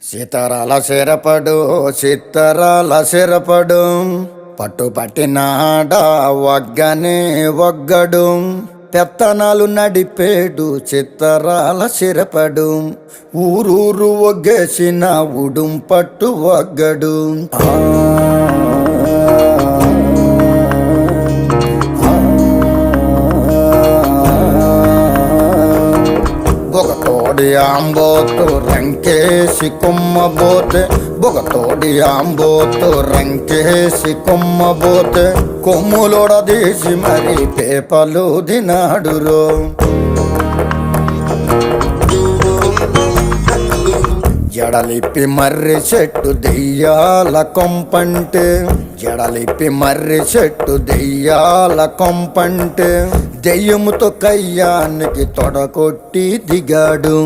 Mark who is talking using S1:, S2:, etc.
S1: సీతారాల సిరపడు చిత్తరాల సిరపడు పట్టుపట్టినాడ ఒగ్గనే ఒగ్గడు పెత్తనాలు నడిపేడు చిత్తరాల సిరపడు ఊరూరు ఒగ్గేసిన ఉడుం పట్టు ఒగ్గడు బొగతోడి ఆంబోతు రంకేసి కొమ్మబోతే బొగతోడి ఆంబోతు రంకేసి కొమ్మబోతే కొమ్ములోడదీసి మరి పేపలు దినాడురో జడలిప్పి మర్రి చెట్టు దెయ్యాల కొంపంటే జడలిప్పి మర్రి చెట్టు దెయ్యాల కొంపంటే దెయ్యముతో కయ్యానికి తొడకొట్టి దిగాడు